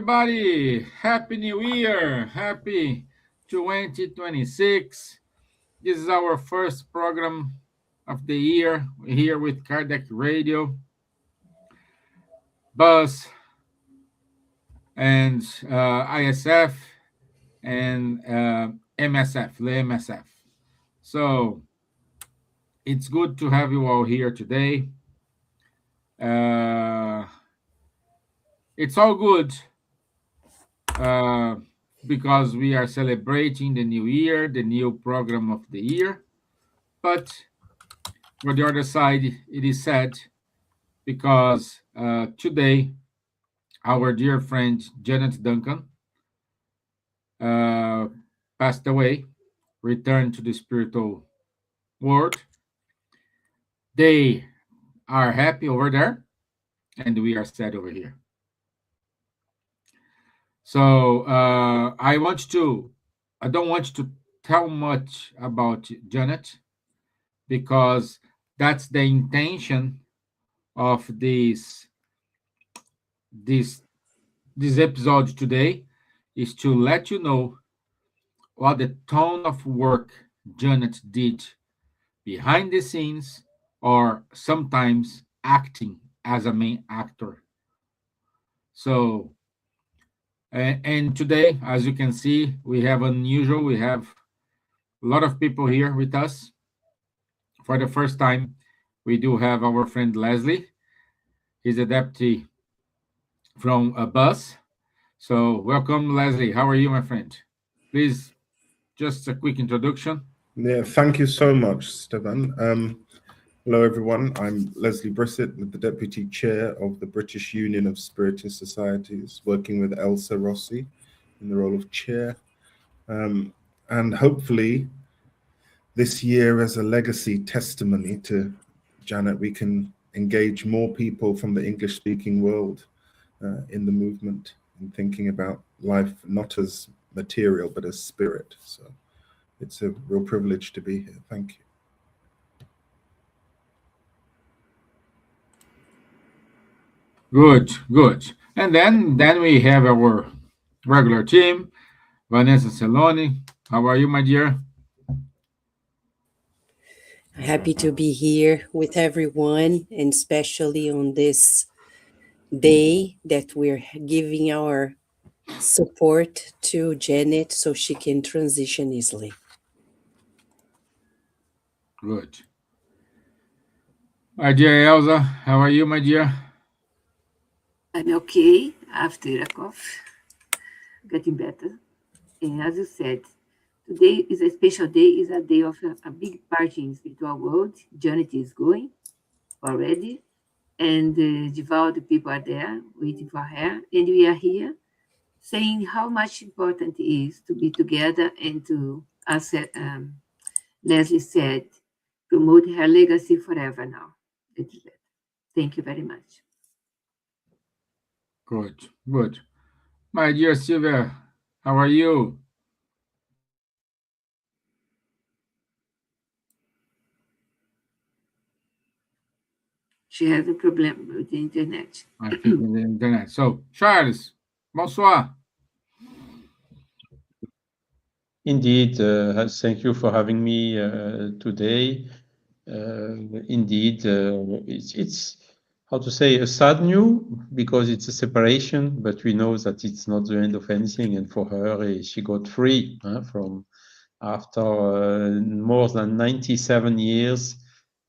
everybody. Happy New Year. Happy 2026. This is our first program of the year here with Kardec Radio, Buzz, and ISF, and MSF, the MSF. So it's good to have you all here today. It's all good because we are celebrating the new year, the new program of the year. But for the other side, it is sad because today our dear friend Janet Duncan passed away, returned to the spiritual world. They are happy over there, and we are sad over here. So I don't want to tell much about Janet because that's the intention of this episode today, is to let you know what the ton of work Janet did behind the scenes, or sometimes acting as a main actor. So, and today, as you can see, we have a lot of people here with us. For the first time, we do have our friend Leslie. He's a deputy from a bus. So welcome, Leslie. How are you, my friend? Please, just a quick introduction. Yeah, thank you so much, Stevan. Hello, everyone. I'm Leslie Brissett, the Deputy Chair of the British Union of Spiritist Societies, working with Elsa Rossi in the role of Chair. And hopefully, this year as a legacy testimony to Janet, we can engage more people from the English-speaking world in the movement and thinking about life not as material, but as spirit. So it's a real privilege to be here. Thank you. Good. And then we have our regular team, Vanessa Celoni. How are you, my dear? Happy to be here with everyone, and especially on this day that we're giving our support to Janet so she can transition easily. Good. My dear Elsa, how are you, my dear? I'm okay after a cough, getting better. And as you said, today is a special day, is a day of a big party in the spiritual world. Janet is going already, and devout people are there waiting for her. And we are here saying how much important it is to be together and to, as Leslie said, promote her legacy forever now. Thank you very much. Good. My dear Silvia, how are you? She has a problem with the internet. I think in the internet. So, Charles, bonsoir. Indeed, thank you for having me today. Indeed, it's how to say, a sad news because it's a separation, but we know that it's not the end of anything. And for her, she got free from after more than 97 years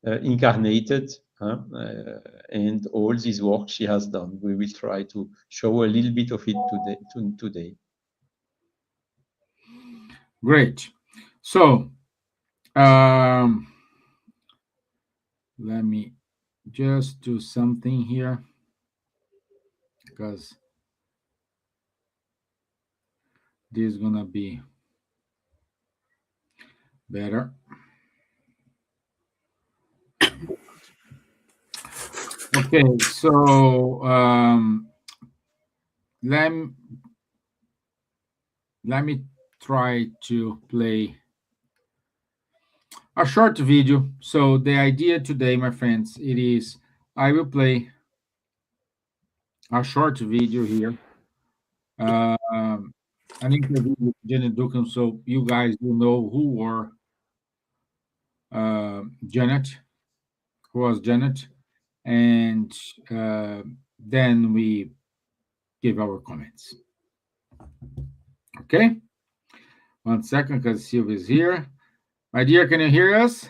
incarnated. And all this work she has done. We will try to show a little bit of it today. Great. So, let me just do something here because this is gonna be better. Okay, so let me try to play a short video. So the idea today, my friends, it is I will play a short video here an interview with Janet Duncan, so you guys will know who were Janet, who was Janet, and then we give our comments. Okay? 1 second, because Silvia is here. My dear, can you hear us?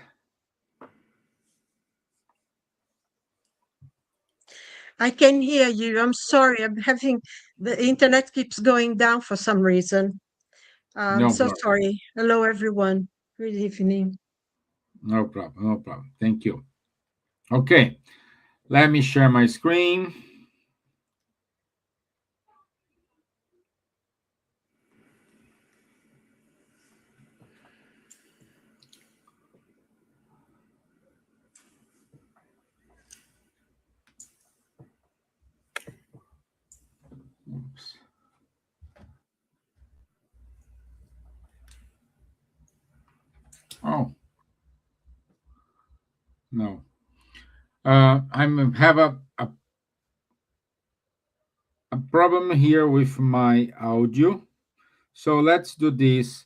I can hear you. I'm sorry. The internet keeps going down for some reason. I'm No so problem. sorry. Hello, everyone. Good evening. No problem. No problem. Thank you. Okay. Let me share my screen. Oops. Oh. No. I'm have a problem here with my audio. So let's do this.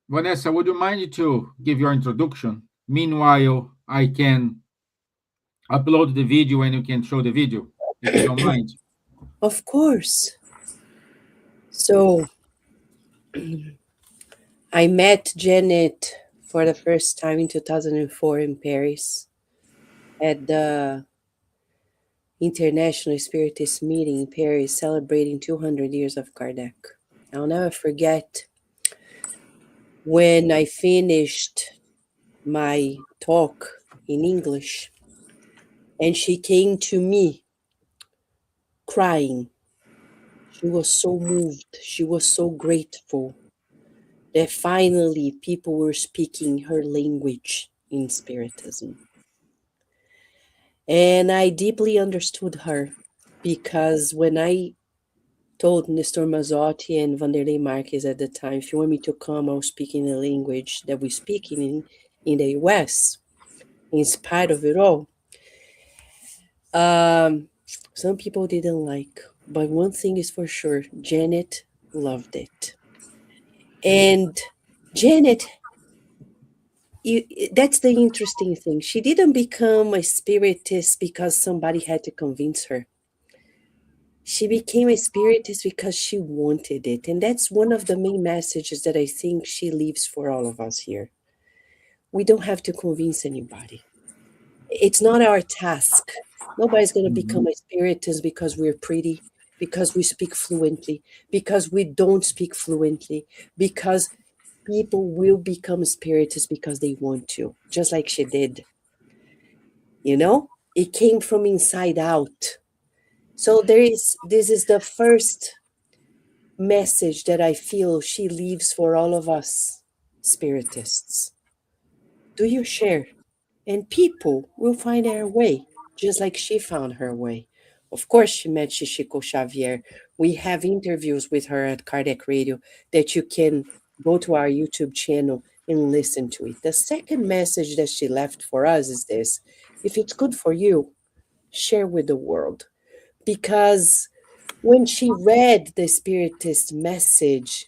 Vanessa, would you mind to give your introduction? Meanwhile, I can upload the video and you can show the video, if you don't mind. Of course. So I met Janet for the first time in 2004 in Paris at the International Spiritist meeting in Paris celebrating 200 years of Kardec. I'll never forget when I finished my talk in English and she came to me crying. She was so moved. She was so grateful that finally people were speaking her language in Spiritism. And I deeply understood her because when I told Nestor Mazzotti and Vanderlei Marques at the time, if you want me to come, I'll speak in the language that we speak in the US, in spite of it all. Some people didn't like, but one thing is for sure, Janet loved it. And Janet, that's the interesting thing. She didn't become a spiritist because somebody had to convince her. She became a spiritist because she wanted it. And that's one of the main messages that I think she leaves for all of us here. We don't have to convince anybody. It's not our task. Nobody's going to become a spiritist because we're pretty, because we speak fluently, because we don't speak fluently, because people will become spiritists because they want to, just like she did. You know, it came from inside out. So this is the first message that I feel she leaves for all of us spiritists. Do you share? And people will find their way, just like she found her way. Of course, she met Chico Xavier. We have interviews with her at Kardec Radio that you can go to our YouTube channel and listen to it. The second message that she left for us is this: if it's good for you, share with the world. Because when she read the Spiritist message,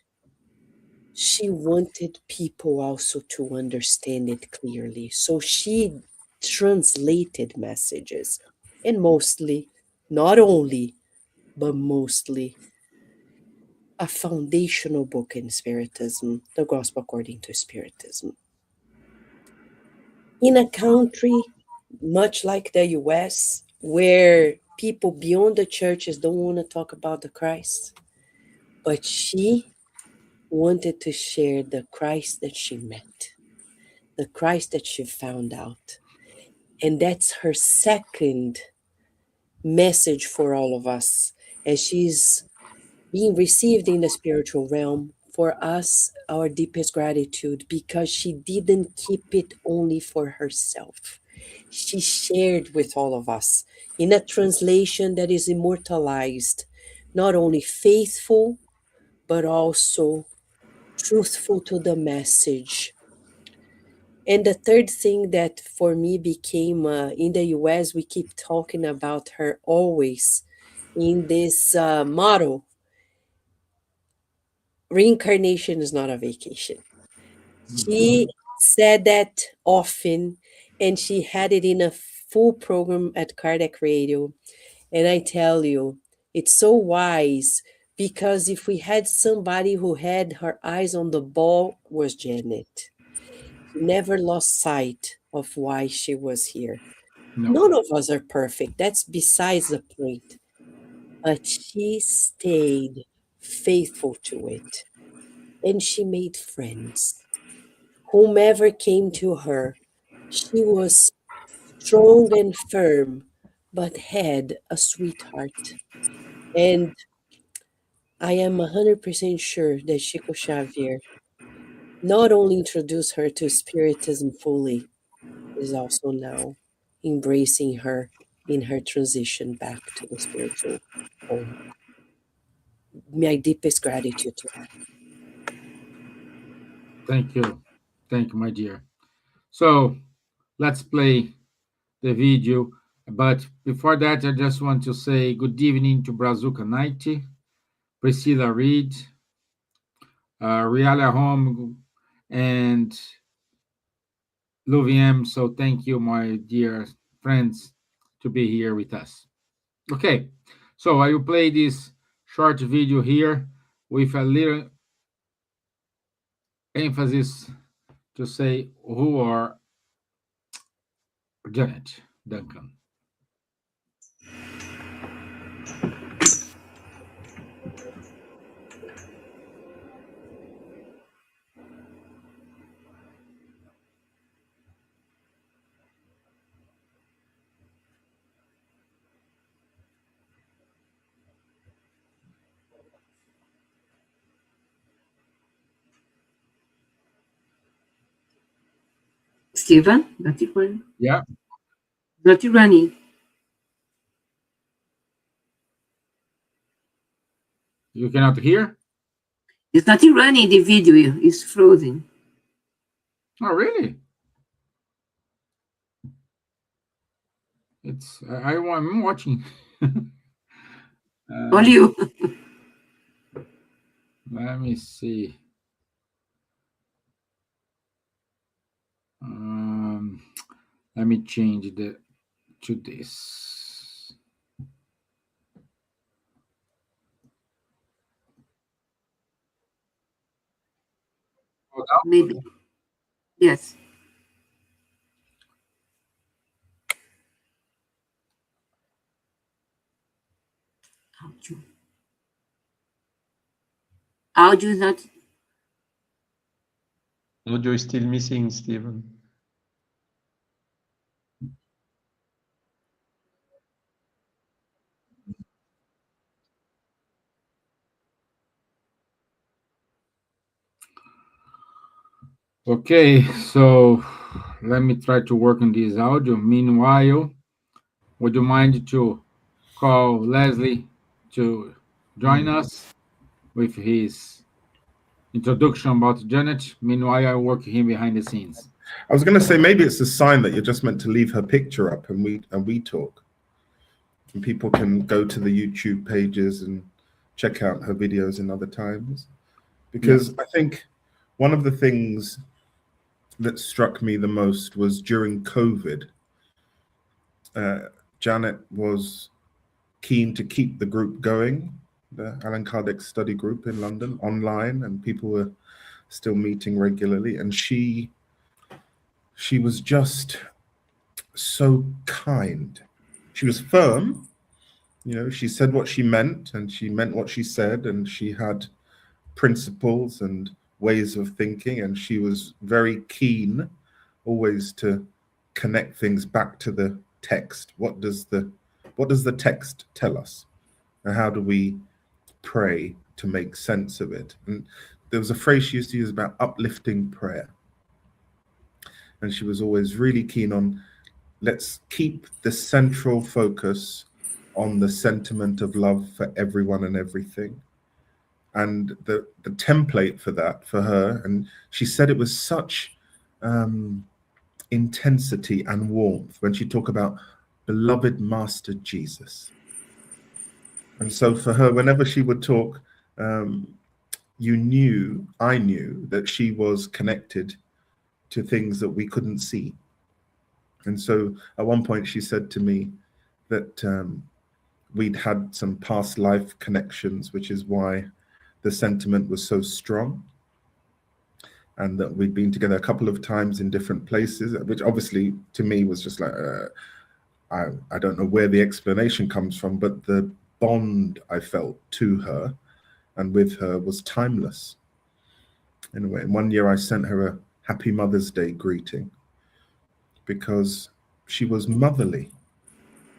she wanted people also to understand it clearly. So she translated messages, and mostly, not only, but mostly, a foundational book in Spiritism, the Gospel According to Spiritism. In a country much like the US, where people beyond the churches don't want to talk about the Christ, but she wanted to share the Christ that she met, the Christ that she found out. And that's her second message for all of us as she's being received in the spiritual realm. For us, our deepest gratitude, because she didn't keep it only for herself. She shared with all of us in a translation that is immortalized, not only faithful, but also truthful to the message. And the third thing that for me became in the US, we keep talking about her always in this motto reincarnation is not a vacation. She said that often, and she had it in a full program at Kardec Radio. And I tell you, it's so wise, because if we had somebody who had her eyes on the ball, was Janet. She never lost sight of why she was here. No. None of us are perfect. That's besides the point. But she stayed faithful to it. And she made friends. Whomever came to her, she was strong and firm, but had a sweetheart. And I am 100% sure that Chico Xavier not only introduced her to Spiritism fully, is also now embracing her in her transition back to the spiritual home. My deepest gratitude to her. Thank you. Thank you, my dear. So let's play the video. But before that, I just want to say good evening to Brazuca 90, Priscilla Reed, Riala Home, and Louviam. So thank you, my dear friends, to be here with us. Okay, so I will play this short video here with a little emphasis to say who are Janet, Duncan. Stevan, not running. Yeah, Not running. you cannot hear? It's not running the video. It's frozen. Oh, really? It's I'm watching. Only you. Let me see. Let me change the to this. Maybe. Yes. Audio. Audio is not. Audio is still missing, Steven. Okay, so let me try to work on this audio. Meanwhile, would you mind to call Leslie to join us with his introduction about Janet? Meanwhile, I work him behind the scenes. I was going to say maybe it's a sign that you're just meant to leave her picture up and we talk. And people can go to the YouTube pages and check out her videos in other times. Because I think one of the things that struck me the most was during COVID, Janet was keen to keep the group going, the Allan Kardec study group in London, online, and people were still meeting regularly. And she was just so kind. She was firm, you know, she said what she meant and she meant what she said, and she had principles and ways of thinking, and she was very keen always to connect things back to the text. What does the text tell us, and how do we pray to make sense of it? And there was a phrase she used to use about uplifting prayer, and she was always really keen on, let's keep the central focus on the sentiment of love for everyone and everything. And the template for that, for her, and she said it was such intensity and warmth when she talked about beloved Master Jesus. And so for her, whenever she would talk I knew that she was connected to things that we couldn't see. And so at one point she said to me that we'd had some past life connections, which is why the sentiment was so strong, and that we'd been together a couple of times in different places, which obviously to me was just like, I don't know where the explanation comes from, but the bond I felt to her and with her was timeless. Anyway, and one year I sent her a Happy Mother's Day greeting because she was motherly,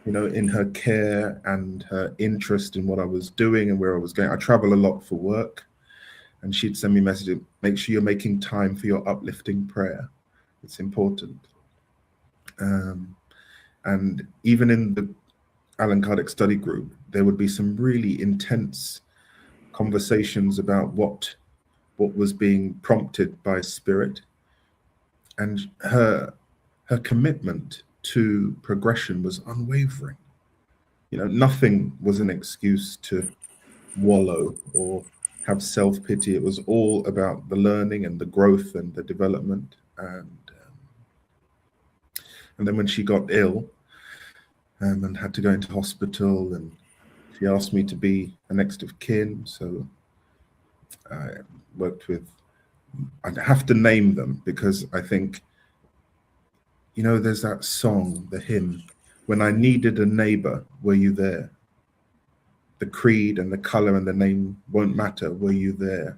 you know, in her care and her interest in what I was doing and where I was going. I travel a lot for work, and she'd send me messages, make sure you're making time for your uplifting prayer. It's important. And even in the Allan Kardec study group, there would be some really intense conversations about what was being prompted by spirit, and her commitment to progression was unwavering. You know, nothing was an excuse to wallow or have self-pity. It was all about the learning and the growth and the development. And then when she got ill and had to go into hospital, and she asked me to be a next of kin, so I worked with, I'd have to name them because I think, you know, there's that song, the hymn, when I needed a neighbor, were you there? The creed and the color and the name won't matter, were you there?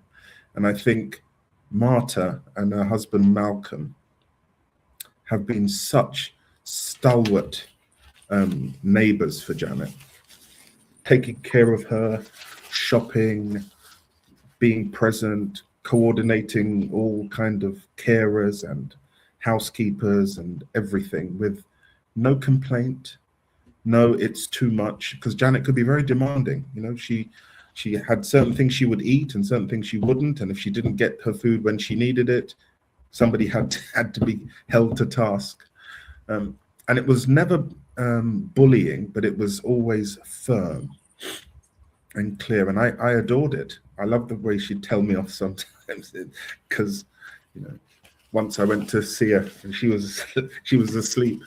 And I think Marta and her husband Malcolm have been such stalwart neighbors for Janet, taking care of her, shopping, being present, coordinating all kind of carers and housekeepers and everything with no complaint, no it's too much, because Janet could be very demanding. You know, she had certain things she would eat and certain things she wouldn't, and if she didn't get her food when she needed it, somebody had to be held to task. And it was never bullying, but it was always firm and clear, and I adored it. I loved the way she'd tell me off sometimes, because, you know, once I went to see her and she was asleep,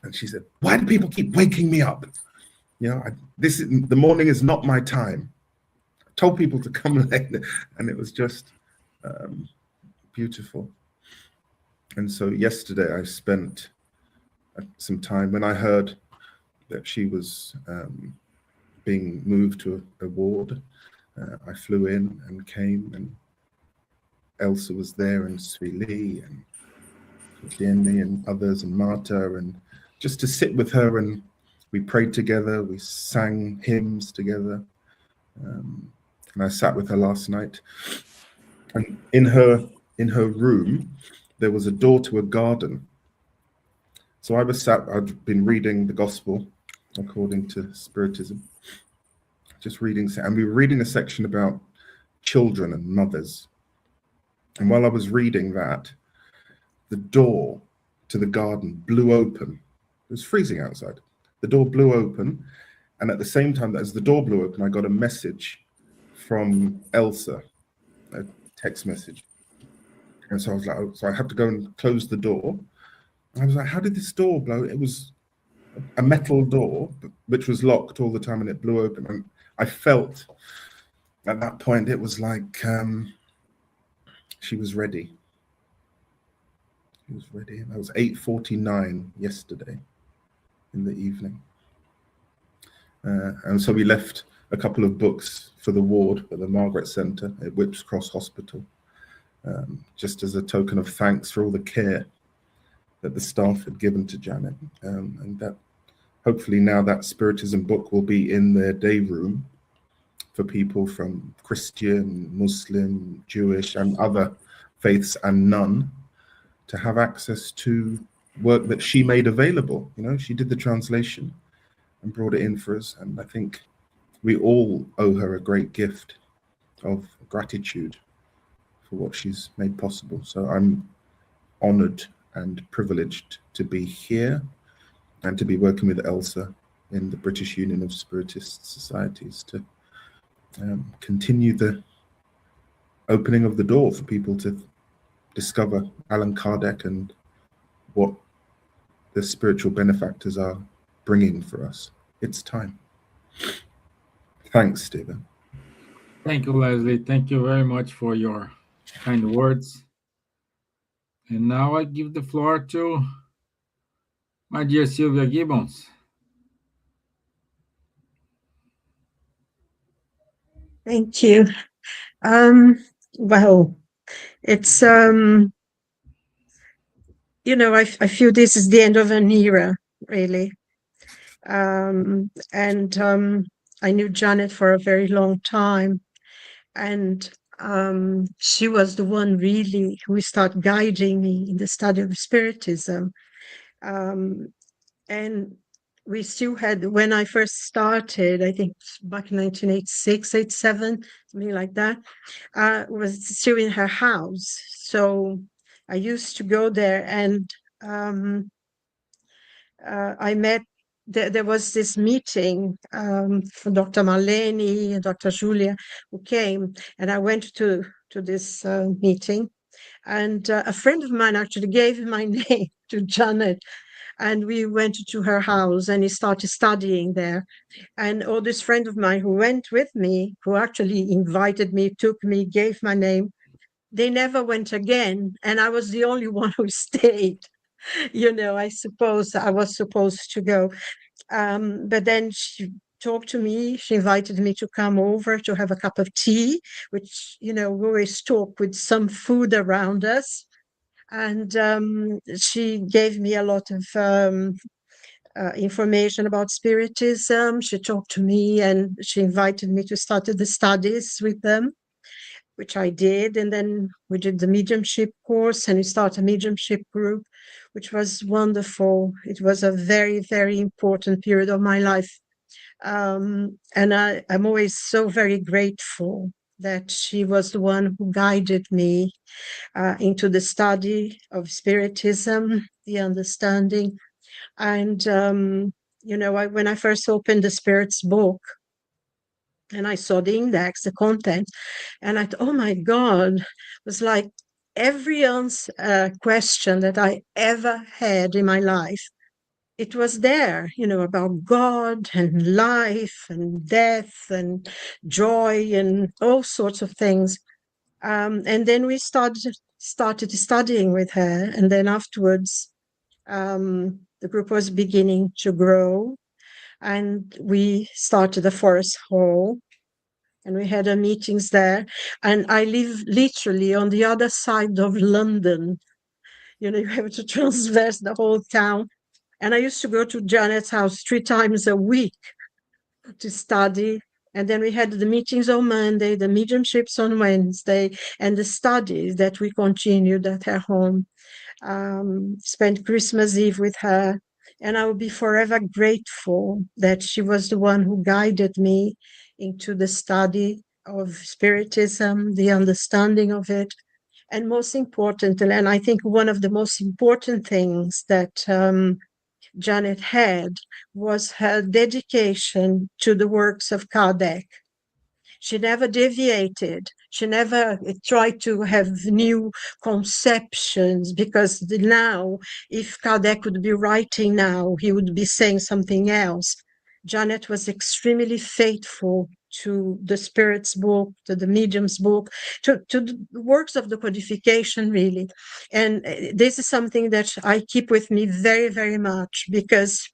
and she said, "Why do people keep waking me up? You know, the morning is not my time. I told people to come later," and it was just beautiful. And so yesterday I spent some time, when I heard that she was being moved to a ward. I flew in and came, and Elsa was there, and Svili and Jenny and others, and Marta, and just to sit with her, and we prayed together, we sang hymns together, and I sat with her last night. And in her room there was a door to a garden. So I'd been reading the gospel according to Spiritism, just reading, and we were reading a section about children and mothers. And while I was reading that, the door to the garden blew open. It was freezing outside. The door blew open, and at the same time as the door blew open, I got a message from Elsa, a text message. And so I was like, so I had to go and close the door. And I was like, how did this door blow? It was a metal door, which was locked all the time, and it blew open. And I felt at that point, it was like she was ready. She was ready. And that was 8:49 yesterday in the evening. And so we left a couple of books for the ward at the Margaret Centre at Whipps Cross Hospital, just as a token of thanks for all the care that the staff had given to Janet. And that hopefully now that Spiritism book will be in their day room for people from Christian, Muslim, Jewish, and other faiths and none to have access to work that she made available. You know, she did the translation and brought it in for us. And I think we all owe her a great gift of gratitude for what she's made possible. So I'm honored and privileged to be here and to be working with Elsa in the British Union of Spiritist Societies to continue the opening of the door for people to discover Allan Kardec and what the spiritual benefactors are bringing for us. It's time. Thanks, Stevan. Thank you, Leslie. Thank you very much for your kind words. And now I give the floor to my dear Silvia Gibbons. Thank you. Well, it's I feel this is the end of an era, really. And I knew Janet for a very long time, and she was the one really who started guiding me in the study of Spiritism. And we still had, when I first started, I think back in 1986, 87, something like that, was still in her house. So I used to go there, and I met, there was this meeting for Dr. Marleni and Dr. Julia who came, and I went to this meeting, and a friend of mine actually gave my name to Janet, and we went to her house, and he started studying there. And this friend of mine who went with me, who actually invited me, took me, gave my name, they never went again, and I was the only one who stayed. I suppose I was supposed to go. But then she talked to me, she invited me to come over to have a cup of tea, which, we always talk with some food around us. And she gave me a lot of information about Spiritism. She talked to me, and she invited me to start the studies with them, which I did. And then we did the mediumship course, and we started a mediumship group, which was wonderful. It was a very, very important period of my life. And I'm always so very grateful that she was the one who guided me into the study of Spiritism, the understanding. And, when I first opened the Spirit's book, and I saw the index, the content, and I thought, oh my God, it was like every question that I ever had in my life, it was there, about God and life and death and joy and all sorts of things. And then we started studying with her, and then afterwards, the group was beginning to grow, and we started the Forest Hall, and we had our meetings there. And I live literally on the other side of London. You have to transverse the whole town. And I used to go to Janet's house 3 times a week to study. And then we had the meetings on Monday, the mediumships on Wednesday, and the studies that we continued at her home. Spent Christmas Eve with her. And I will be forever grateful that she was the one who guided me into the study of Spiritism, the understanding of it. And most importantly, and I think one of the most important things that Janet had was her dedication to the works of Kardec. She never deviated. She never tried to have new conceptions, because now, if Kardec would be writing now, he would be saying something else. Janet was extremely faithful to the Spirit's book, to the Medium's book, to the works of the codification, really. And this is something that I keep with me very, very much, because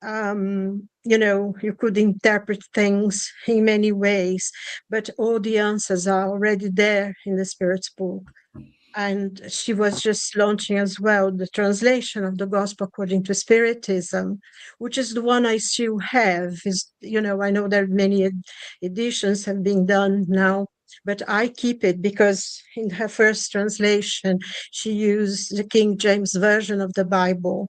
you could interpret things in many ways, but all the answers are already there in the Spirit's book. And she was just launching as well the translation of the Gospel according to Spiritism, which is the one I still have. I know that many editions have been done now, but I keep it because in her first translation, she used the King James Version of the Bible,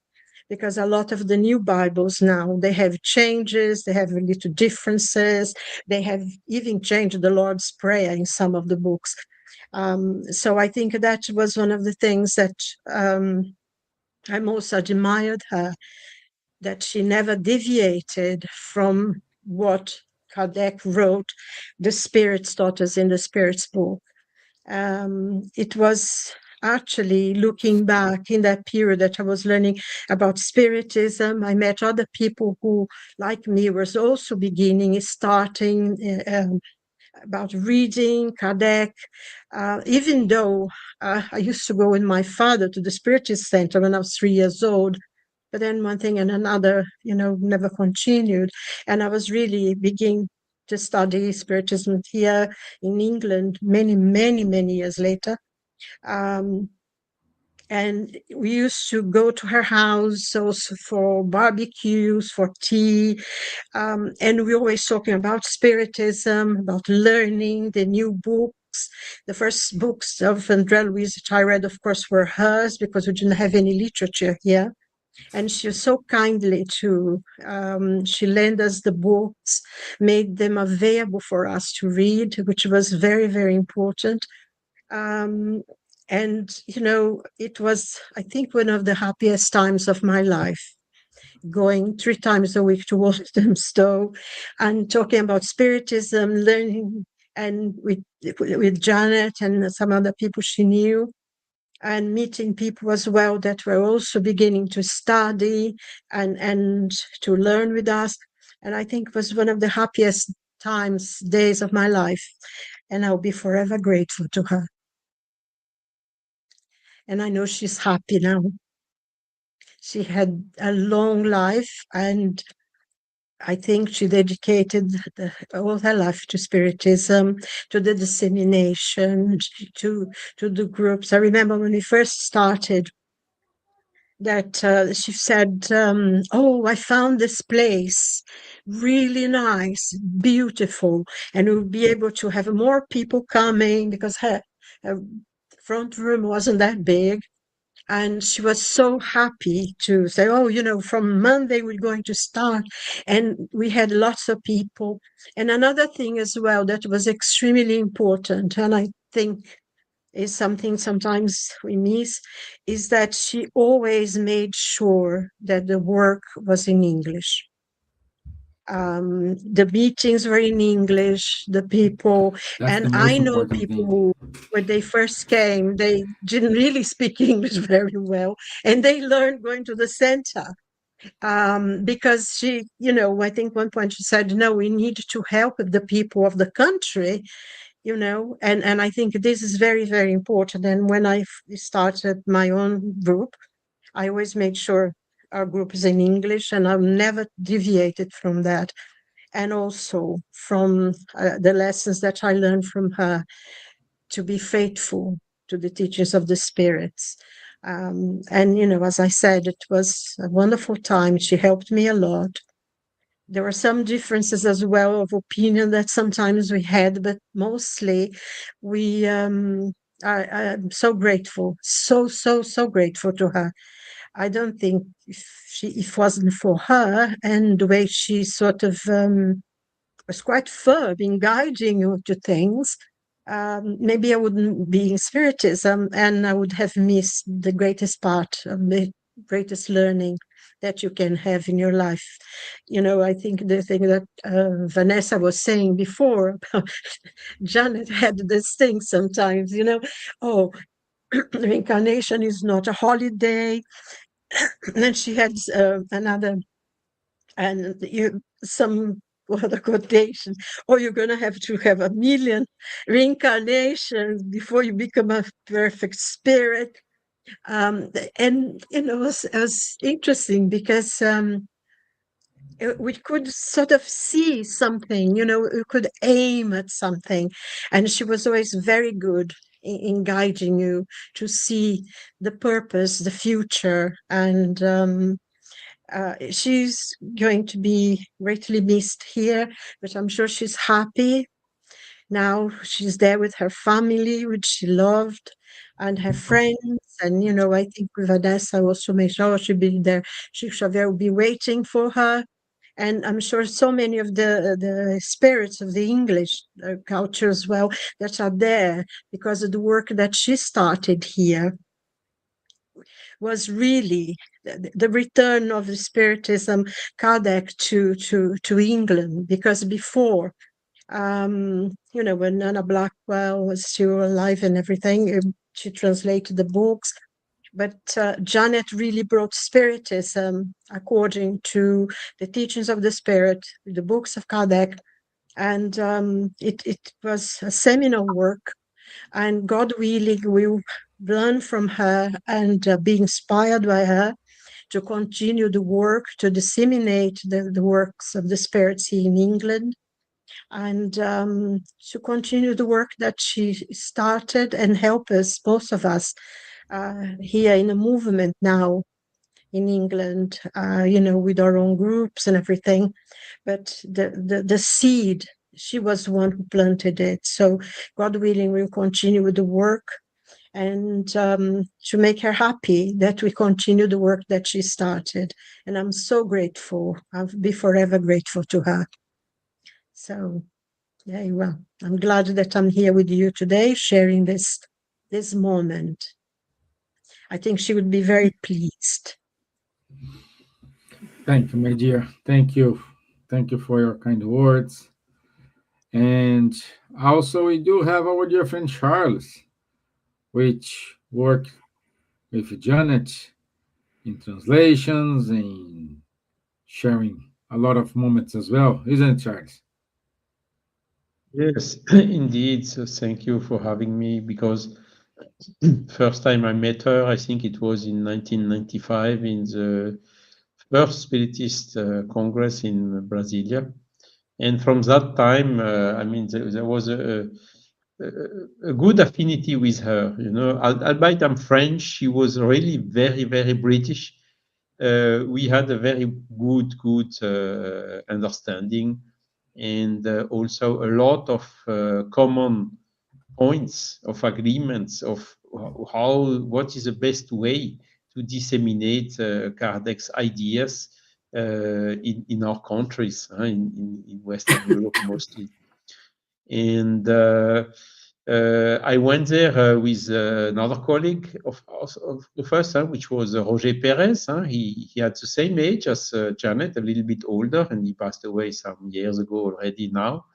because a lot of the new Bibles now, they have changes, they have little differences, they have even changed the Lord's Prayer in some of the books. So I think that was one of the things that I most admired her, that she never deviated from what Kardec wrote, the Spirit taught us in the Spirit's book. It was actually looking back in that period that I was learning about Spiritism. I met other people who, like me, was also starting about reading Kardec, even though I used to go with my father to the Spiritist Center when I was 3 years old. But then one thing and another, never continued. And I was really beginning to study Spiritism here in England many, many, many years later. And we used to go to her house also for barbecues, for tea. And we're always talking about Spiritism, about learning the new books. The first books of Andrea Louise that I read, of course, were hers because we didn't have any literature here. And she was so kindly she lent us the books, made them available for us to read, which was very, very important. And, it was, I think, one of the happiest times of my life, going 3 times a week to Walthamstow and talking about Spiritism, learning, and with Janet and some other people she knew, and meeting people as well that were also beginning to study and to learn with us. And I think it was one of the happiest days of my life. And I'll be forever grateful to her. And I know she's happy now. She had a long life, and I think she dedicated all her life to Spiritism, to the dissemination, to the groups. I remember when we first started that she said, oh, I found this place really nice, beautiful, and we'll be able to have more people coming because her front room wasn't that big. And she was so happy to say, oh, from Monday we're going to start. And we had lots of people. And another thing as well that was extremely important, and I think is something sometimes we miss, is that she always made sure that the work was in English. The meetings were in English, the people, That's and the most I know important people thing. who, when they first came, they didn't really speak English very well, and they learned going to the center. Because she, I think one point she said, no, we need to help the people of the country, and I think this is very, very important. And when I started my own group, I always made sure our group is in English, and I've never deviated from that. And also from the lessons that I learned from her, to be faithful to the teachings of the spirits. And, as I said, it was a wonderful time. She helped me a lot. There were some differences as well of opinion that sometimes we had, but mostly I'm so grateful, so grateful to her. I don't think if it wasn't for her and the way she sort of was quite firm in guiding you to things, maybe I wouldn't be in Spiritism, and I would have missed the greatest part of the greatest learning that you can have in your life. I think the thing that Vanessa was saying before about Janet had this thing sometimes, oh, reincarnation is not a holiday. And then she had another, and some other quotation, or you're going to have 1 million reincarnations before you become a perfect spirit. And it was interesting because we could sort of see something, we could aim at something, and she was always very good in guiding you to see the purpose, the future. And she's going to be greatly missed here, but I'm sure she's happy now. She's there with her family, which she loved, and her friends. And, I think with Vanessa also make sure she'll be there. Xavier will be waiting for her. And I'm sure so many of the spirits of the English culture as well that are there because of the work that she started here was really the return of the Spiritism, Kardec to England, because before when Nana Blackwell was still alive and everything, she translated the books. But Janet really brought Spiritism according to the teachings of the Spirit, the books of Kardec. And it was a seminal work. And God willing, we learn from her and be inspired by her to continue the work, to disseminate the works of the spirits here in England, and to continue the work that she started and help us, both of us, here in a movement now in England, with our own groups and everything. But the seed, she was the one who planted it. So God willing, we'll continue with the work, and to make her happy that we continue the work that she started. And I'm so grateful. I'll be forever grateful to her. So, yeah, well, I'm glad that I'm here with you today, sharing this moment. I think she would be very pleased. Thank you, my dear. Thank you. Thank you for your kind words. And also, we do have our dear friend Charles, which worked with Janet in translations and sharing a lot of moments as well, isn't it, Charles? Yes, indeed. So thank you for having me, because first time I met her, I think it was in 1995 in the first Spiritist Congress in Brasilia. And from that time, there was a good affinity with her. Albeit I'm French, she was really very, very British. We had a very good understanding, and also a lot of common points of agreements of what is the best way to disseminate Kardec's ideas in our countries, in Western Europe mostly. And I went there with another colleague of us, which was Roger Perez. He had the same age as Janet, a little bit older, and he passed away some years ago already now.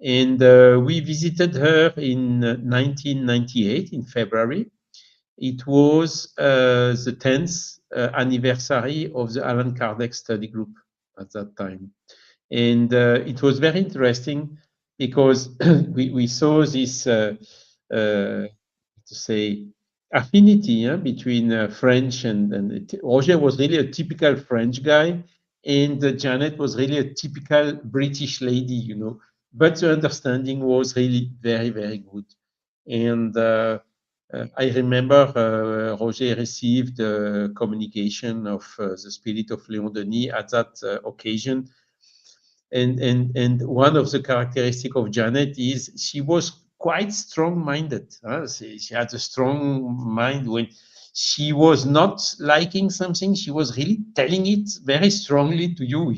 And we visited her in 1998 in February. It was the 10th anniversary of the Allan Kardec study group at that time. And it was very interesting because we saw this, affinity between French and Roger was really a typical French guy, and Janet was really a typical British lady, But the understanding was really very, very good. And I remember Roger received communication of the spirit of Léon Denis at that occasion. And one of the characteristics of Janet is she was quite strong-minded. She had a strong mind. When she was not liking something, she was really telling it very strongly to you,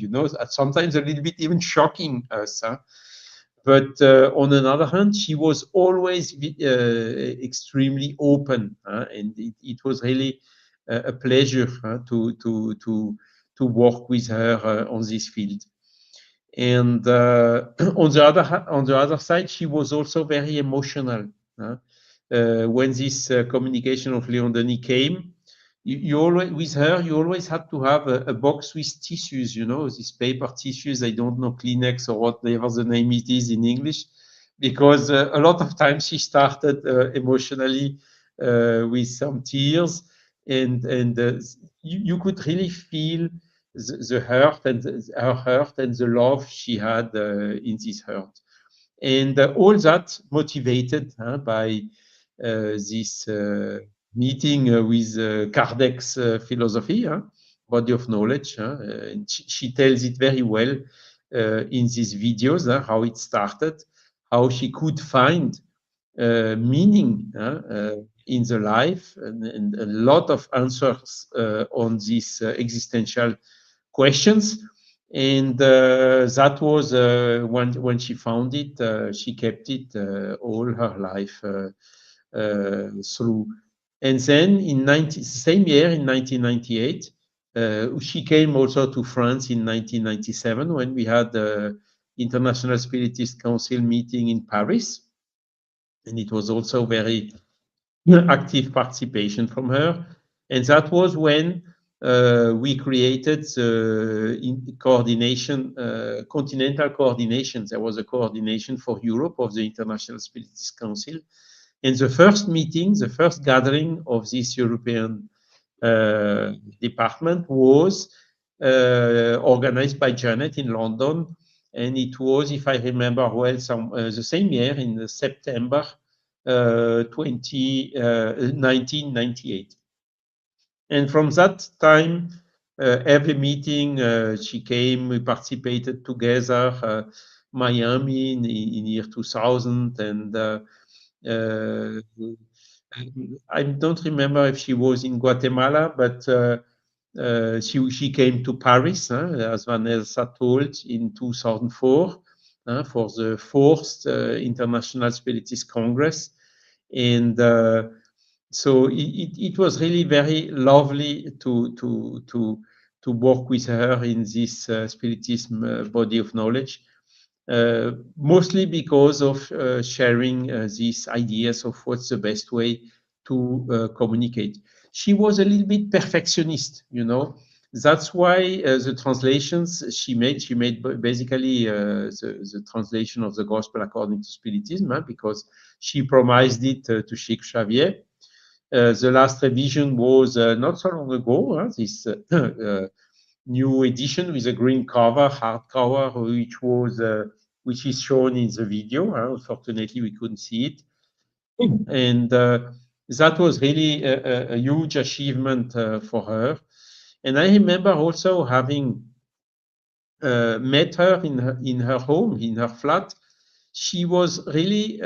sometimes a little bit even shocking us. But on another hand, she was always extremely open, and it was really a pleasure to work with her on this field. And on the other side, she was also very emotional. When this communication of Léon Denis came, you always had to have a box with tissues, these paper tissues. I don't know, Kleenex or whatever the name it is in English, because a lot of times she started emotionally with some tears, and you could really feel the hurt and her hurt and the love she had in this hurt, and all that motivated by this meeting with Kardec's philosophy, body of knowledge. And she tells it very well in these videos, how it started, how she could find meaning in the life, and a lot of answers on these existential questions. And that was when she found it, she kept it all her life through. And then same year, in 1998, she came also to France in 1997 when we had International Spiritist Council meeting in Paris. And it was also very active participation from her. And that was when we created the coordination, continental coordination. There was a coordination for Europe of the International Spiritist Council. And the first meeting, the first gathering of this European department was organized by Janet in London. And it was, if I remember well, the same year in September 1998. And from that time, every meeting she came, we participated together, Miami in year 2000. And I don't remember if she was in Guatemala, but she came to Paris, as Vanessa told, in 2004 for the fourth International Spiritist Congress. And so it was really very lovely to work with her in this Spiritism body of knowledge, mostly because of sharing these ideas of what's the best way to communicate. She was a little bit perfectionist, you know. That's why the translations she made basically the translation of the Gospel according to Spiritism, because she promised it to Sheikh Xavier. The last revision was not so long ago, this new edition with a green cover, hardcover, which is shown in the video. Unfortunately, we couldn't see it. And that was really a huge achievement for her. And I remember also having met her in her home, in her flat. She was really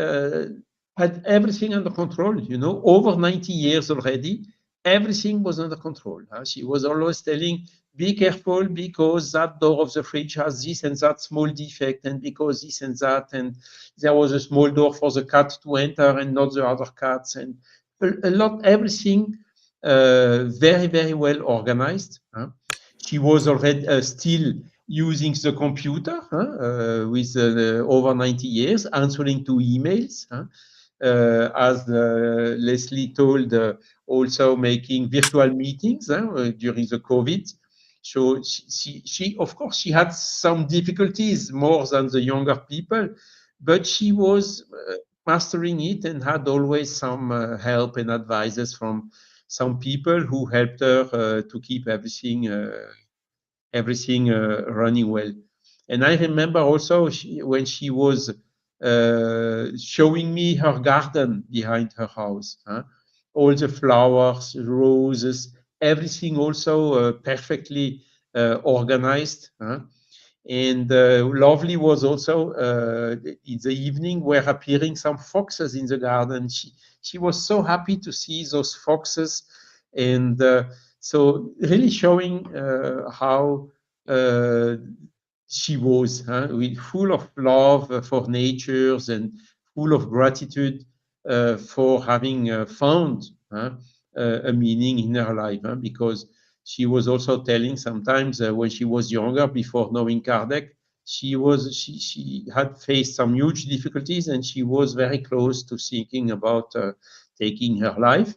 had everything under control, you know, over 90 years already. Everything was under control. She was always telling, be careful because that door of the fridge has this and that small defect, and because this and that, and there was a small door for the cat to enter and not the other cats, and a lot, everything very, very well organized. She was already still using the computer with over 90 years, answering to emails, as Leslie told, also making virtual meetings during the COVID. So she, of course, she had some difficulties more than the younger people, but she was mastering it and had always some help and advices from some people who helped her to keep everything running well. And I remember also when she was showing me her garden behind her house, all the flowers, roses, everything also perfectly organized. And lovely was also in the evening were appearing some foxes in the garden. She was so happy to see those foxes, and so really showing how she was full of love for nature and full of gratitude for having found a meaning in her life, because she was also telling sometimes when she was younger, before knowing Kardec, she had faced some huge difficulties, and she was very close to thinking about taking her life.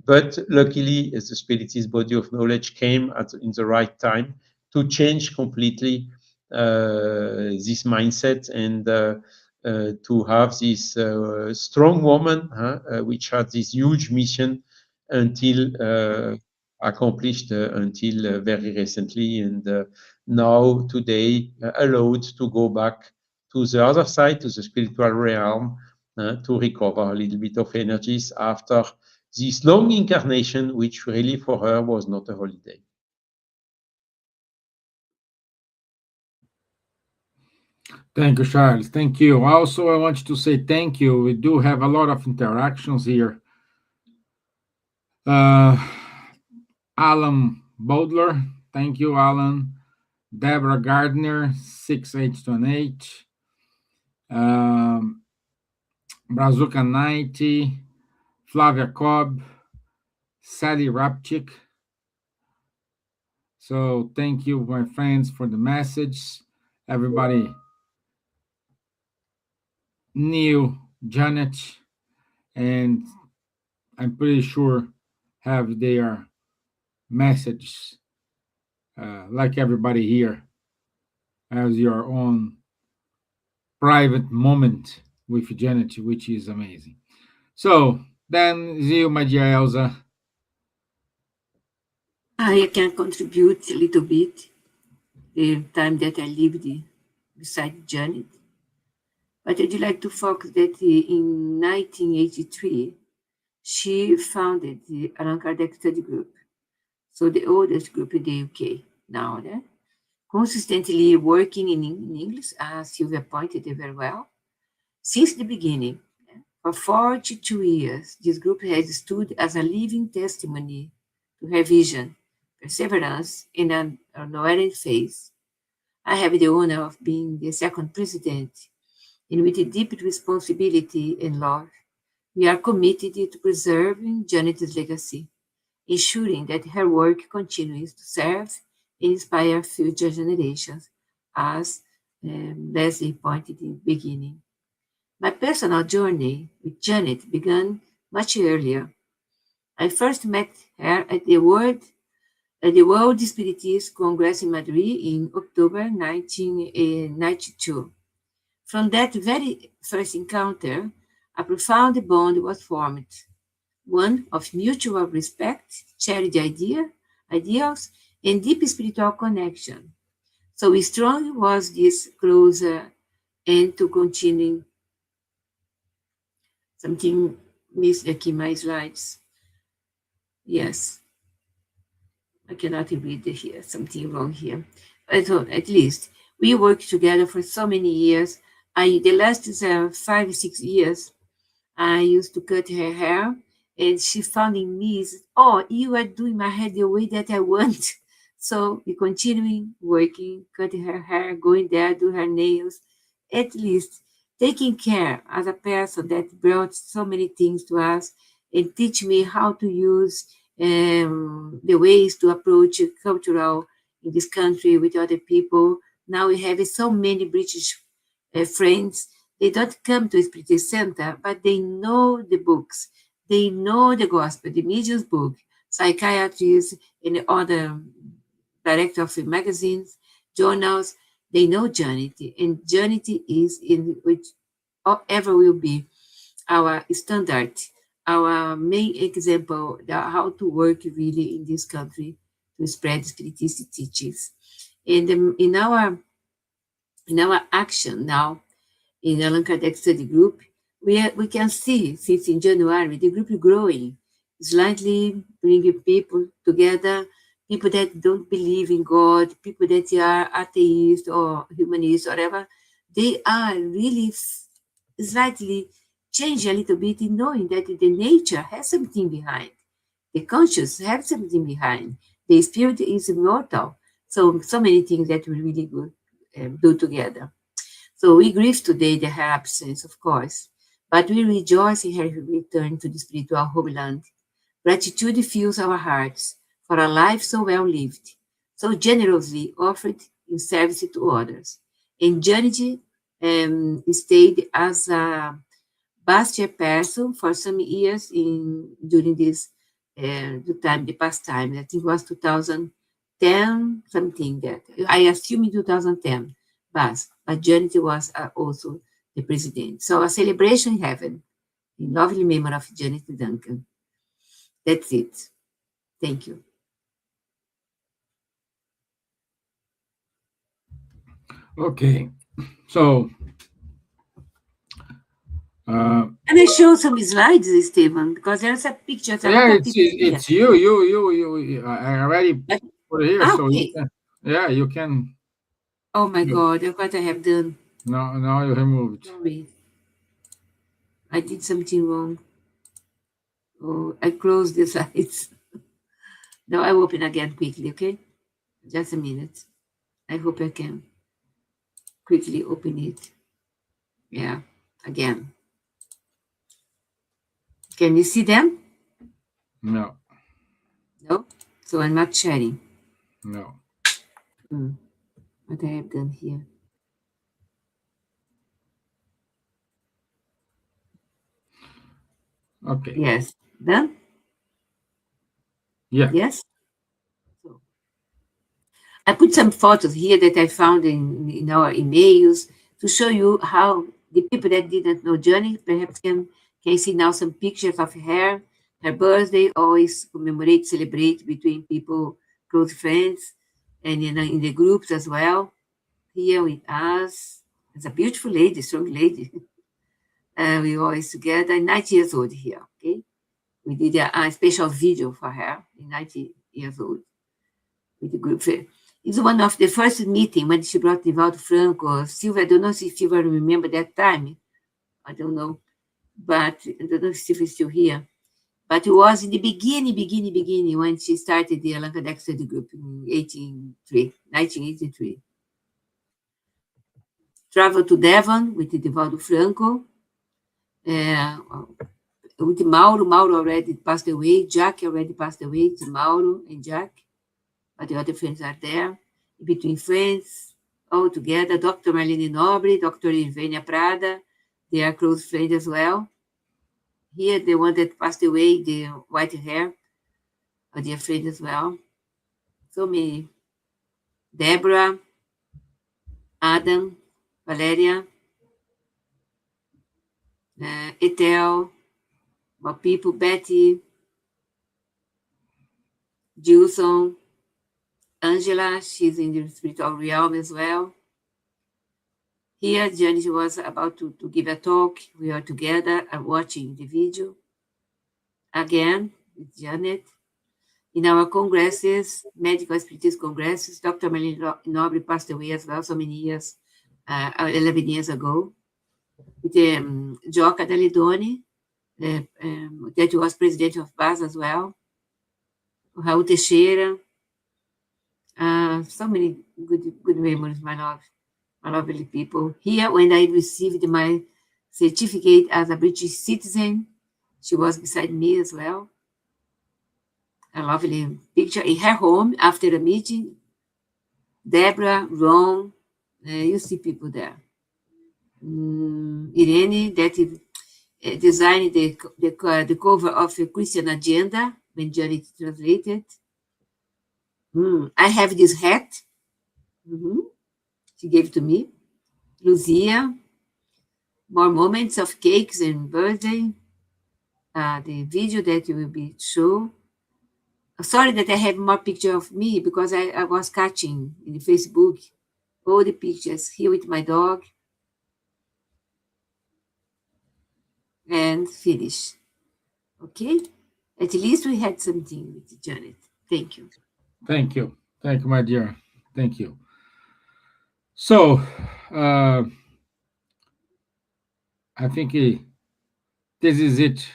But luckily, the Spiritist body of knowledge came in the right time to change completely this mindset, and to have this strong woman, which had this huge mission until accomplished until very recently, and now today allowed to go back to the other side, to the spiritual realm, to recover a little bit of energies after this long incarnation, which really for her was not a holiday. Thank you, Charles. Thank you. Also, I want to say thank you. We do have a lot of interactions here. Alan Bodler, thank you, Alan. Deborah Gardner, 6828. Brazuca 90. Flavia Cobb. Sally Rapchik. So thank you, my friends, for the message. Everybody knew Janet, and I'm pretty sure have their messages, like everybody here has your own private moment with Janet, which is amazing. So then, you, my dear Elsa. I can contribute a little bit the time that I lived beside Janet. But I'd like to focus that in 1983, she founded the Allan Kardec Study Group, so the oldest group in the UK now, consistently working in English, as Silvia pointed out very well. Since the beginning, for 42 years, this group has stood as a living testimony to her vision, perseverance, and an unwearying faith. I have the honor of being the second president, and with deep responsibility and love, we are committed to preserving Janet's legacy, ensuring that her work continues to serve and inspire future generations, as Leslie pointed in the beginning. My personal journey with Janet began much earlier. I first met her at the World Spiritist Congress in Madrid in October 1992. From that very first encounter, a profound bond was formed, one of mutual respect, shared ideals, and deep spiritual connection. So strong was this closer and to continuing. Something missed aquí my slides. Yes, I cannot read it here. Something wrong here. But at least we worked together for so many years. The last 5 6 years, I used to cut her hair, and she found in me, "Oh, you are doing my hair the way that I want." So we continuing working, cutting her hair, going there, do her nails, at least taking care as a person that brought so many things to us and teach me how to use the ways to approach cultural in this country with other people. Now we have so many British friends. They don't come to Spirit Center, but they know the books. They know the gospel, the medium's book, psychiatrists, and other director of magazines, journals. They know Janet, and Janet is in which ever will be our standard, our main example how to work really in this country to spread spiritist teachings. And in our action now in Allan Kardec Study Group, we can see since in January the group is growing, slightly bringing people together, people that don't believe in God, people that are atheists or humanists, or whatever. They are really slightly change a little bit in knowing that the nature has something behind. The conscious has something behind. The spirit is immortal. So many things that we really good do together. So we grieve today the her absence, of course, but we rejoice in her return to the spiritual homeland. Gratitude fills our hearts for a life so well lived, so generously offered in service to others. And Janet stayed as a past chairperson for some years during this the past time. I think it was 2010, something that I assume in 2010. But Janet was also the president. So a celebration in heaven, in lovely memory of Janet Duncan. That's it. Thank you. Okay, so Can I show some slides, Stevan? Because there's a picture. yeah, it's you. I already put it here, so you Okay. can, yeah, you can. Oh my Yeah. God, look what I have done. Now you removed. Sorry. I did something wrong. Oh, I closed the slides. Now I open again quickly, okay? Just a minute. I hope I can quickly open it. Yeah, again. Can you see them? No, No? So I'm not sharing. no. What I have done here. Okay. Yes. Done? Yeah. Yes? So I put some photos here that I found in our emails to show you how the people that didn't know Johnny perhaps can see now some pictures of her birthday, always commemorate, celebrate between people, close friends, and in the groups as well. Here with us. It's a beautiful lady, strong lady. We always together, 90 years old here, okay? We did a special video for her, 90 years old, with the group. It's one of the first meeting when she brought Divaldo Franco. Silvia, I don't know if Silvia remember that time. I don't know. But I don't know if Silvia is still here. But it was in the beginning when she started the Allan Kardec Study Group in 1983. Traveled to Devon with Divaldo Franco. With Mauro already passed away. Jack already passed away. It's Mauro and Jack. But the other friends are there. Between friends, all together. Dr. Marlene Nobre, Dr. Irvenia Prada. They are close friends as well. Here, the one that passed away, the white hair, are their friends as well. So many. Deborah, Adam, Valeria, Ethel, more people, Betty, Gilson, Angela, she's in the spiritual realm as well. Here, Janet was about to give a talk. We are together watching the video. Again, with Janet. In our congresses, medical spiritist congresses, Dr. Marlene Nobre passed away as well, so many years, 11 years ago. With Joca Dalidoni, that was president of BAS as well. Raul Teixeira. So many good memories, my love. Lovely people. Here, when I received my certificate as a British citizen, she was beside me as well. A lovely picture in her home after the meeting. Deborah, Ron, you see people there. Irene, that designed the cover of a Christian Agenda when Janet translated. I have this hat. She gave to me. Lucia, more moments of cakes and birthday. The video that will be shown. Sorry that I have more picture of me because I was catching in the Facebook all the pictures here with my dog. And finish. Okay? At least we had something with Janet. Thank you. Thank you. Thank you, my dear. Thank you. So, I think this is it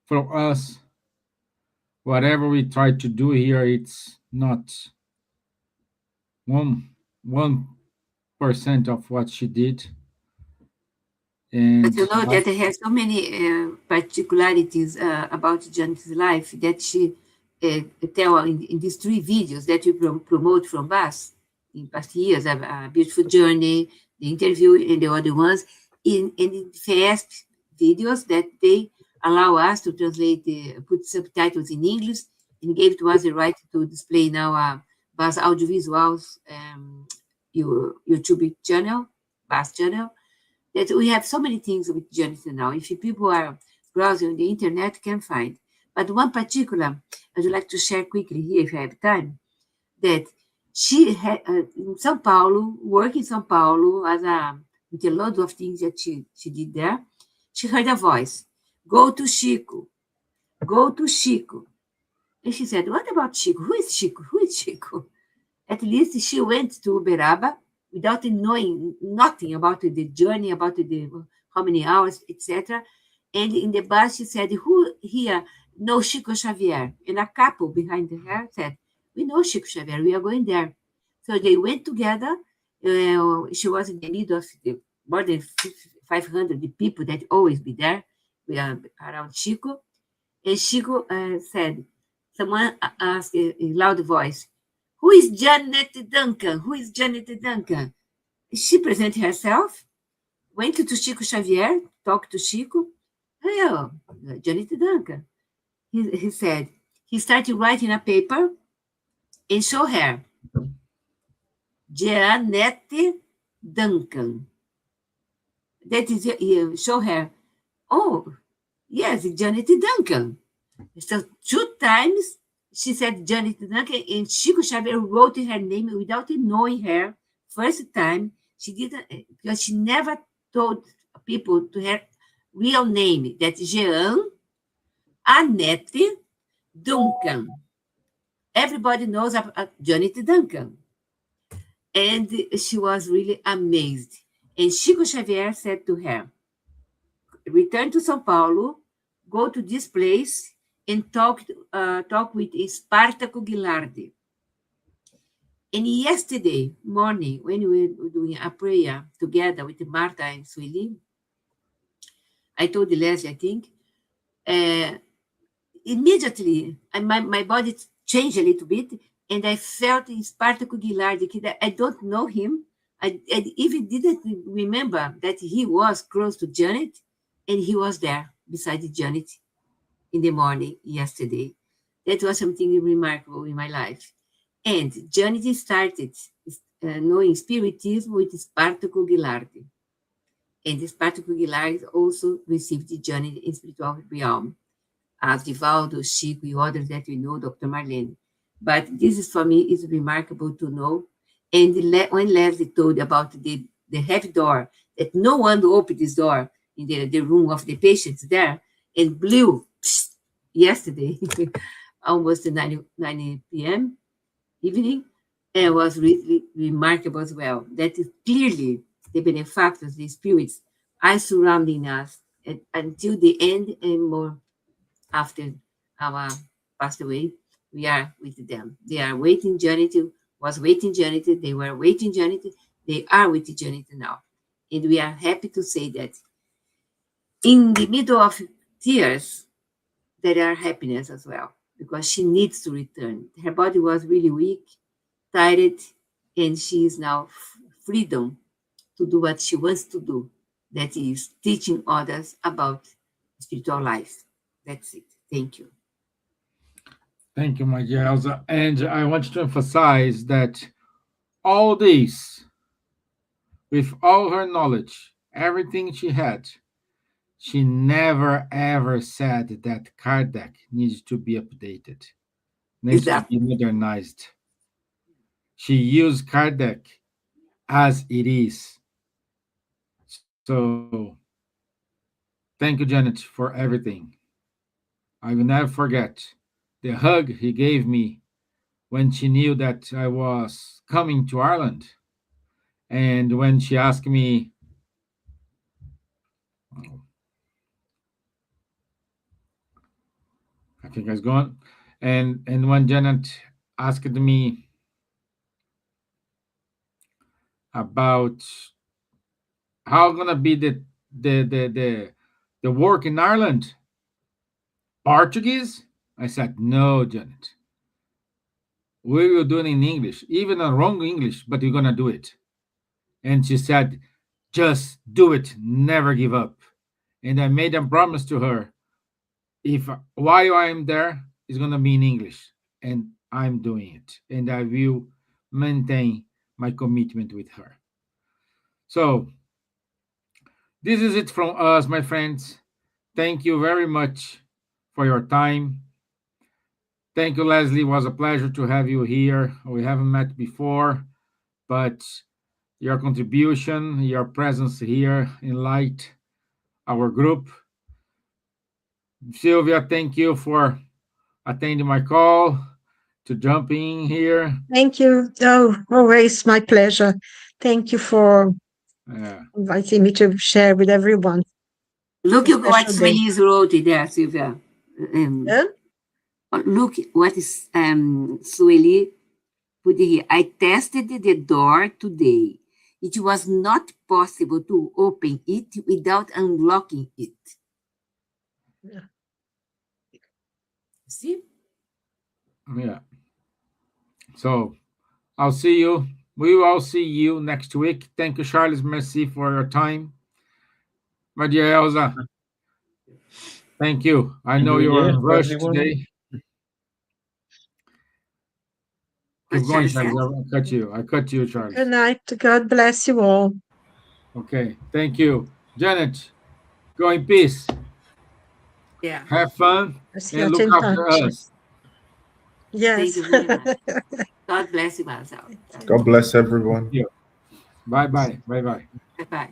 for us. Whatever we try to do here, it's not 1% of what she did. And but you know that I have so many particularities about Janet's life that she tell in these 3 videos that we promote from BAS in past years, a beautiful journey, the interview, and the other ones, in the first videos that they allow us to translate, put subtitles in English, and gave to us the right to display now BAS Audiovisuals YouTube channel, BAS channel, that we have so many things with Janet now. If people are browsing on the internet, can find. But one particular, I'd like to share quickly here, if I have time, that she had in São Paulo, work in São Paulo, with a lot of things that she did there. She heard a voice, go to Chico, go to Chico. And she said, what about Chico? Who is Chico? Who is Chico? At least she went to Uberaba without knowing nothing about the journey, about how many hours, etc. And in the bus, she said, who here knows Chico Xavier? And a couple behind her said, we know Chico Xavier, we are going there. So they went together. She was in the middle of more than 500 people that always be there around Chico. And Chico said, someone asked in loud voice, who is Janet Duncan? Who is Janet Duncan? She presented herself, went to Chico Xavier, talked to Chico, Hello, Janet Duncan. He said, he started writing a paper and show her, Janet Duncan. That is, show her, oh, yes, Janet Duncan. So 2 times she said Janet Duncan, and Chico Xavier wrote her name without knowing her. First time she didn't, because she never told people to her real name. That's Jean Annette Duncan. Everybody knows Janet Duncan. And she was really amazed. And Chico Xavier said to her, return to São Paulo, go to this place and talk with Spartaco Gilardi. And yesterday morning, when we were doing a prayer together with Marta and Sueli, I told Leslie, I think, immediately my body changed a little bit, and I felt Spartaco Gilardi. I don't know him. I even didn't remember that he was close to Janet, and he was there beside Janet in the morning yesterday. That was something remarkable in my life. And Janet started knowing Spiritism with Spartaco Gilardi. And Spartaco Gilardi also received Janet in spiritual realm, as Divaldo, Chico, and others that we know, Dr. Marlene. But this is, for me, is remarkable to know. And when Leslie told about the heavy door, that no one opened this door in the room of the patients there, and blew yesterday, almost 9 p.m. evening, and was really remarkable as well. That is clearly the benefactors, the spirits, are surrounding us until the end and more after our passed away. We are with them. They are waiting Janet, was waiting Janet, they were waiting Janet, they are with Janet now. And we are happy to say that in the middle of tears, there are happiness as well, because she needs to return. Her body was really weak, tired, and she is now freedom to do what she wants to do. That is teaching others about spiritual life. That's it. Thank you. Thank you, my dear Elsa. And I want to emphasize that all this, with all her knowledge, everything she had, she never ever said that Kardec needs to be updated, needs to Exactly. be modernized. She used Kardec as it is. So, thank you, Janet, for everything. I will never forget the hug he gave me when she knew that I was coming to Ireland. And when she asked me, I think I was gone. And when Janet asked me about how gonna be the work in Ireland, Portuguese, I said, no, Janet. We will do it in English, even a wrong English, but you're gonna do it. And she said, just do it, never give up. And I made a promise to her, if while I'm there, it's gonna be in English, and I'm doing it, and I will maintain my commitment with her. So this is it from us, my friends. Thank you very much for your time. Thank you, Leslie. It was a pleasure to have you here. We haven't met before, but your contribution, your presence here enlight our group. Silvia, thank you for attending my call, to jump in here. Thank you. Oh, always my pleasure. Thank you for Yeah. inviting me to share with everyone. Look A at what special day. Feliz wrote there, Silvia. Yeah? Look what is Sueli put here. I tested the door today. It was not possible to open it without unlocking it. Yeah. See? Yeah. So I'll see you. We will all see you next week. Thank you, Charles. Merci for your time. My dear Elsa, Thank you. I know Enjoy you're the in day, a rush everyone. today. Keep going, Charles. I cut you, Charles. Good night. God bless you all. Okay. Thank you. Janet, go in peace. Yeah. Have fun Let's and get look in after touch. us. Yes. Thank you very much. God bless you, Marcel. God bless everyone. Bye bye. Bye bye. Bye-bye.